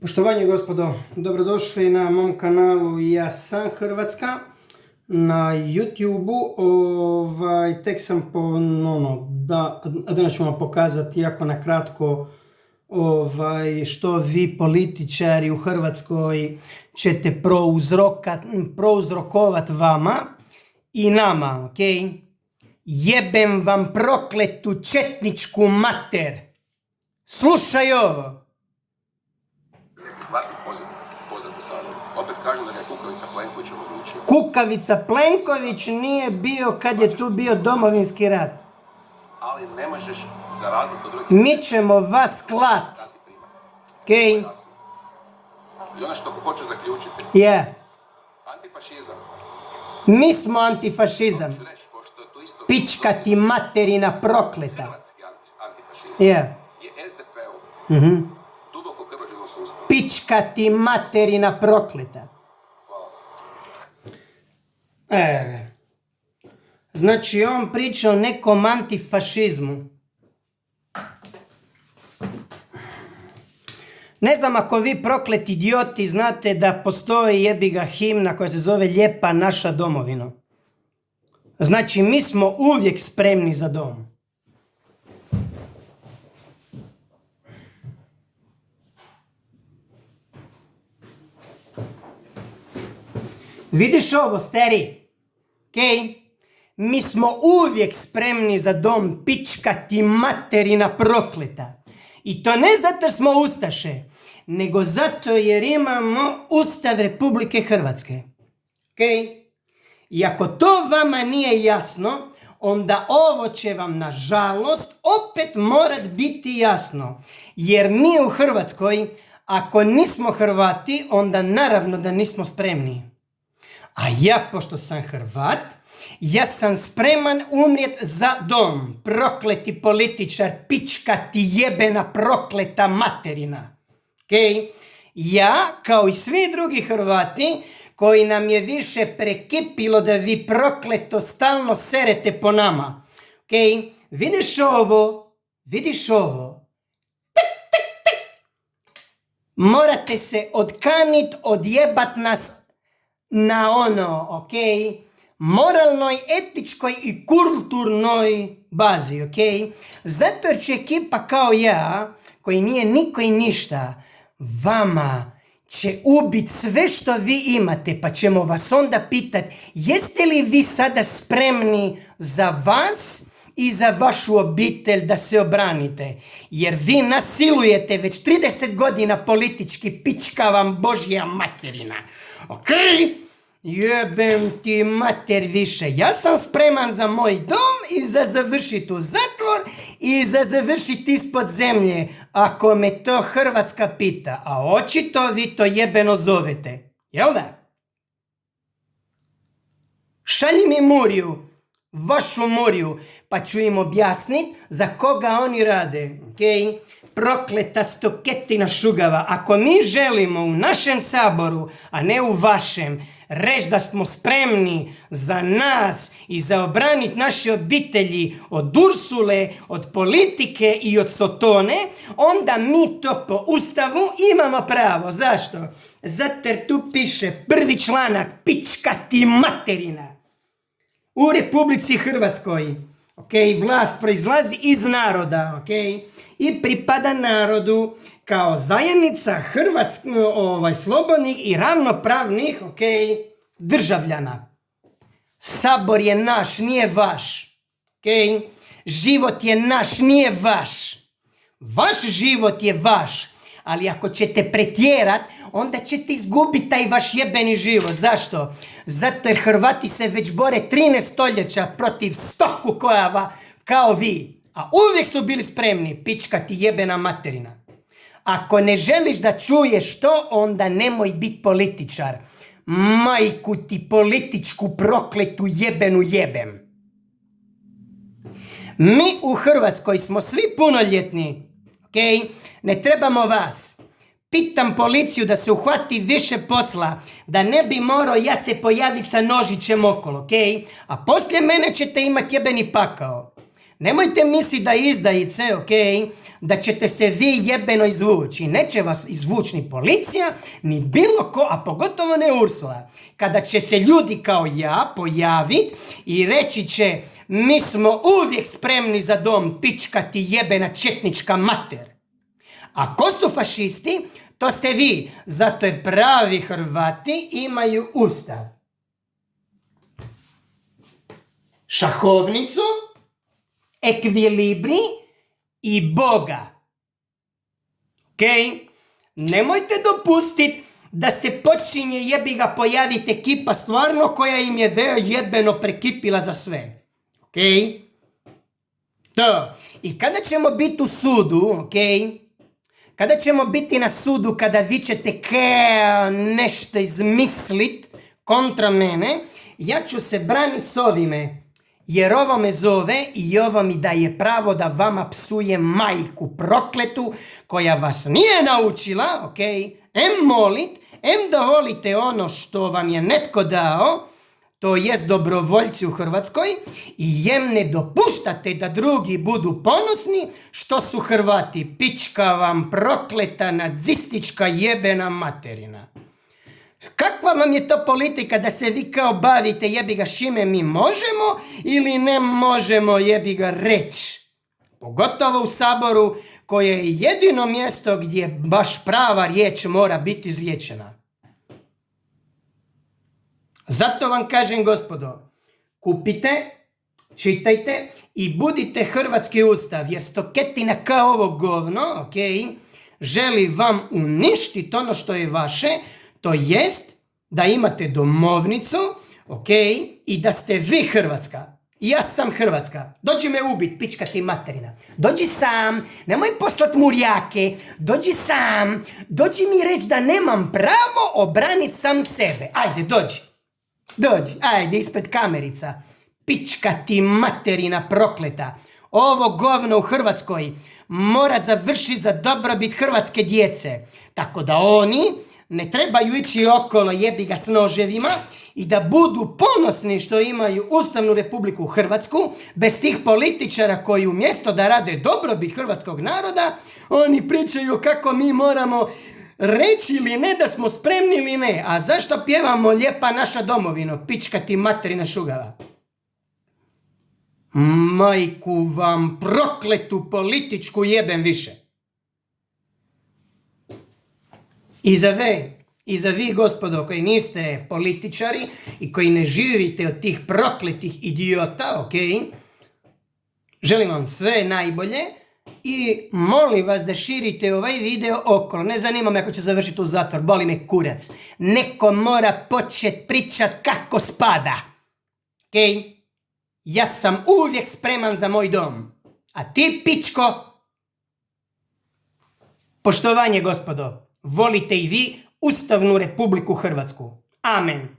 Poštovanje gospodo, dobrodošli na mom kanalu Ja sam Hrvatska na YouTube-u. Tek sam danas ću vam pokazati jako na kratko što vi političari u Hrvatskoj ćete prouzrokovat vama i nama, ok? Jebem vam prokletu četničku mater. Slušaj ovo. Pozdrav u Saboru. Opet kažem da je Kukavica Plenković omogućio. Kukavica Plenković nije bio kad je tu bio Domovinski rat. Ali ne možeš za razliku od drugih... Mi ćemo vas klat. Okej? I ono što hoću zaključiti. Je. Antifašizam. Mi smo antifašizam. Hoću reći, pošto tu isto... Pička ti materina prokleta. Hrvatski antifašizam. Je. Je SDP-u. Duboko krvožilno sustav. Pička ti materina prokleta. Hvala. Znači on priča o nekom antifašizmu. Ne znam ako vi prokleti idioti znate da postoji jebiga himna koja se zove Lijepa naša domovino. Znači mi smo uvijek spremni za dom. Vidiš ovo, stari? Okej? Mi smo uvijek spremni za dom, pička ti materina prokleta. I to ne zato jer smo ustaše, nego zato jer imamo Ustav Republike Hrvatske. Okej? I ako to vama nije jasno, onda ovo će vam nažalost opet morat biti jasno. Jer mi u Hrvatskoj, ako nismo Hrvati, onda naravno da nismo spremni. A ja, pošto sam Hrvat, ja sam spreman umrijet za dom. Prokleti političar, pička ti jebena prokleta materina. Okay? Ja, kao i svi drugi Hrvati, koji nam je više prekipilo da vi prokleto stalno serete po nama. Okay? Vidiš ovo? Vidiš ovo? Tek, tek, tek. Morate se odkanit, odjebat nas na ono, ok, moralnoj, etičkoj i kulturnoj bazi, ok? Zato jer će ekipa kao ja, koji nije niko i ništa, vama će ubiti sve što vi imate, pa ćemo vas onda pitat, jeste li vi sada spremni za vas i za vašu obitelj da se obranite? Jer vi nasilujete već 30 godina politički, pička vam Božja materina. Ok? Jebem ti mater više. Ja sam spreman za moj dom i za završit u zatvor i za završit ispod zemlje. Ako me to Hrvatska pita, a očito vi to jebeno zovete. Jel da? Šalji mi Muriju, vašu Muriju, pa ću im objasnit za koga oni rade. Ok? Prokleta stoketina šugava. Ako mi želimo u našem saboru, a ne u vašem, reći da smo spremni za nas i za obranit naše obitelji od Ursule, od politike i od Sotone, onda mi to po Ustavu imamo pravo. Zašto? Zato jer tu piše prvi članak, pička ti materina. U Republici Hrvatskoj, vlast proizlazi iz naroda, i pripada narodu kao zajednica slobodnih i ravnopravnih, državljana. Sabor je naš, nije vaš. Život je naš, nije vaš. Vaš život je vaš, ali ako ćete pretjerat, onda ćete izgubiti taj vaš jebeni život. Zašto? Zato jer Hrvati se već bore 13 stoljeća protiv stoku kojava kao vi. A uvijek su bili spremni, pička ti jebena materina. Ako ne želiš da čuješ to, onda nemoj biti političar. Majku ti političku prokletu jebenu jebem. Mi u Hrvatskoj smo svi punoljetni. Ne trebamo vas. Pitam policiju da se uhvati više posla, da ne bi morao ja se pojaviti sa nožićem okolo, A poslije mene ćete imati jebeni pakao. Nemojte misliti da izdajice, ok, da ćete se vi jebeno izvući. Neće vas izvući ni policija, ni bilo ko, a pogotovo ne Ursula. Kada će se ljudi kao ja pojaviti i reći će mi smo uvijek spremni za dom, pička ti jebena četnička mater. A ko su fašisti? To ste vi, zato jer pravi Hrvati imaju ustav. Šahovnicu, ekvilibri i Boga. Ok? Nemojte dopustiti da se počinje jebi ga pojaviti ekipa stvarno koja im je veo jebeno prekipila za sve. Ok? To. I kada ćemo biti u sudu, ok? Kada ćemo biti na sudu kada vi ćete nešto izmislit kontra mene, ja ću se braniti s ovime. Jer ovo me zove i ovo mi daje pravo da vama psuje majku prokletu koja vas nije naučila, ok? Em molit, em da volite ono što vam je netko dao, to jest dobrovoljci u Hrvatskoj, i jem ne dopuštate da drugi budu ponosni što su Hrvati. Pička vam prokleta nacistička jebena materina. Kakva vam je to politika da se vi kao bavite jebi ga šime mi možemo ili ne možemo jebi ga reći? Pogotovo u Saboru koje je jedino mjesto gdje baš prava riječ mora biti izriječena. Zato vam kažem gospodo, kupite, čitajte i budite hrvatski ustav jer stoketina kao ovo govno, ok, želi vam uništiti ono što je vaše. To jest da imate domovnicu, ok, i da ste vi Hrvatska. Ja sam Hrvatska. Dođi me ubit, pička ti materina. Dođi sam, nemoj poslat murjake. Dođi sam, dođi mi reći da nemam pravo obraniti sam sebe. Ajde, dođi. Dođi, ajde, ispred kamerica. Pička ti materina prokleta. Ovo govno u Hrvatskoj mora završiti za dobrobit hrvatske djece. Tako da oni ne trebaju ići okolo jebi ga s noževima i da budu ponosni što imaju Ustavnu Republiku Hrvatsku bez tih političara koji umjesto da rade dobrobit hrvatskog naroda, oni pričaju kako mi moramo reći ili ne da smo spremni ili ne. A zašto pjevamo lijepa naša domovino, pička ti materina šugava? Majku vam prokletu političku jebem više. I za vi, gospodo, koji niste političari i koji ne živite od tih prokletih idiota, ok, želim vam sve najbolje i molim vas da širite ovaj video okolo. Ne zanima me ako će završiti u zatvor, boli me kurac. Neko mora početi pričat kako spada. Ok? Ja sam uvijek spreman za moj dom. A ti, pičko, poštovanje, gospodo. Volite i vi Ustavnu Republiku Hrvatsku. Amen.